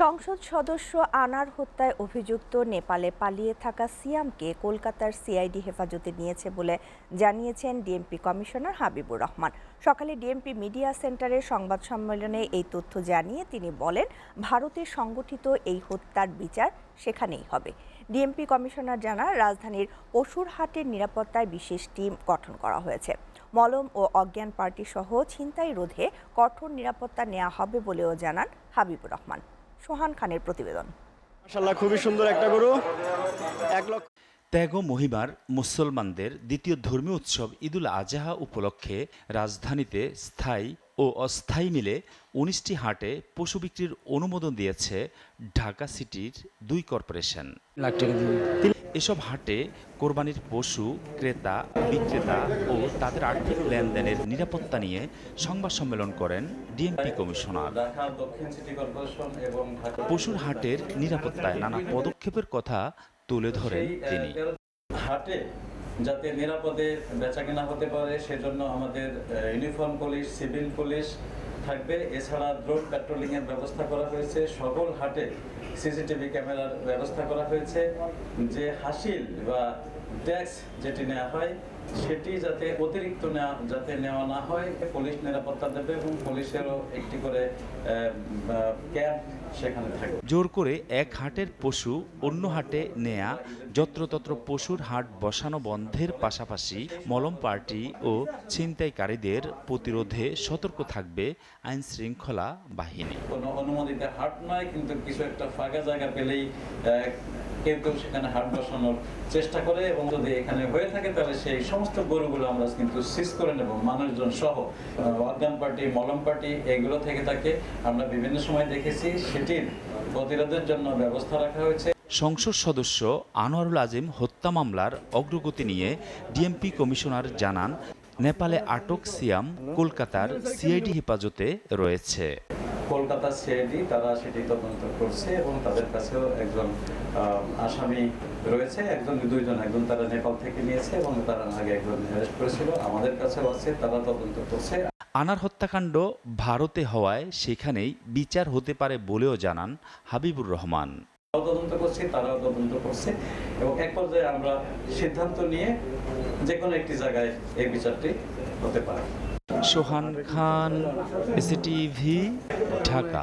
সংসদ সদস্য আনার হত্যায় অভিযুক্ত নেপালে পালিয়ে থাকা সিয়ামকে কলকাতার সিআইডি হেফাজতে নিয়েছে বলে জানিয়েছেন ডিএমপি কমিশনার হাবিবুর রহমান। সকালে ডিএমপি মিডিয়া সেন্টারের সংবাদ সম্মেলনে এই তথ্য জানিয়ে তিনি বলেন, ভারতে সংগঠিত এই হত্যার বিচার সেখানেই হবে। ডিএমপি কমিশনার জানান, রাজধানীর পশুরহাটের নিরাপত্তায় বিশেষ টিম গঠন করা হয়েছে। মলম ও অজ্ঞান পার্টি সহ ছিনতাই রোধে কঠোর নিরাপত্তা নেওয়া হবে বলেও জানান হাবিবুর রহমান। সোহান খানের প্রতিবেদন। মাশাআল্লাহ, খুবই সুন্দর একটা গরু। 1 লক্ষ। ত্যাগ ও মহিমার মুসলমানদের দ্বিতীয় ধর্মীয় উৎসব ঈদুল আজহা উপলক্ষে রাজধানীতে স্থায়ী ও অস্থায়ী মিলে 19টি হাটে পশু বিক্রির অনুমোদন দিয়েছে ঢাকা সিটির 2 কর্পোরেশন। এসব হাটে কোরবানির পশু ক্রেতা বিক্রেতা ও তাদের আর্থিক লেনদেনের নিরাপত্তা নিয়ে সংবাদ সম্মেলন করেন ডিএমপি কমিশনার। পশুর হাটের নিরাপত্তায় নানা পদক্ষেপের কথা তুলে ধরেন তিনি। হাটে যাতে নিরাপদে বেচাকেনা হতে পারে সেজন্য আমাদের ইউনিফর্ম পুলিশ, সিভিল পুলিশ থাকবে। এছাড়া ড্রোন প্যাট্রোলিং এর ব্যবস্থা করা হয়েছে। সকল হাটে সিসিটিভি ক্যামেরার ব্যবস্থা করা হয়েছে। যে হাসিল বা ট্যাক্স যেটি নেওয়া হয় সেটি যাতে অতিরিক্ত নেওয়া না হয়, পুলিশ নিরাপত্তা দেবে এবং পুলিশেরও একটি করে ক্যাম্প সেখানে থাকবে। জোর করে এক হাটের পশু অন্য হাটে নেয়া, যত্রতত্র পশুর হাট বসানো বন্ধের পাশাপাশি মলম পার্টি ও ছিনতাইকারীদের প্রতিরোধে সতর্ক থাকবে আইন শৃঙ্খলা বাহিনী। কোনো অনুমোদিত হাট নয়, কিন্তু কিছু একটা ফাঁকা জায়গা পেলেই কেউ সেখানে হাট বসানোর চেষ্টা করে এবং যদি এখানে হয়ে থাকে তাহলে সেই সমস্ত গরুগুলো আমরা কিন্তু সিজ করে নেব। মানুষজন সহ অজ্ঞান পার্টি, মলম পার্টি এগুলো থেকে থাকে আমরা বিভিন্ন সময় দেখেছি, সেটির প্রতিরোধের জন্য ব্যবস্থা রাখা হয়েছে। সংসদ সদস্য আনোয়ারুল আজিম হত্যা মামলার অগ্রগতি নিয়ে ডিএমপি কমিশনার জানান, নেপালে আটক সিয়াম কলকাতার সিআইডি হেফাজতে রয়েছে। কলকাতা সিআইডি তারা সেটি তদন্ত করছে এবং তাদের কাছেও একজন আসামি রয়েছে, দুইজন, একজন তারা নেপাল থেকে নিয়েছে এবং তারা আগে একজন অ্যারেস্ট করেছিল, আমাদের কাছেও আছে, তারা তদন্ত করছে। আনার হত্যাকাণ্ড ভারতে হওয়ায় সেখানেই বিচার হতে পারে বলেও জানান হাবিবুর রহমান। তদন্ত করছি, তারাও তদন্ত করছে এবং এক পর্যায়ে আমরা সিদ্ধান্ত নিয়ে যে কোনো একটি জায়গায় এই বিচারটি হতে পারে। সোহান খান, এসিটিভি, ঢাকা।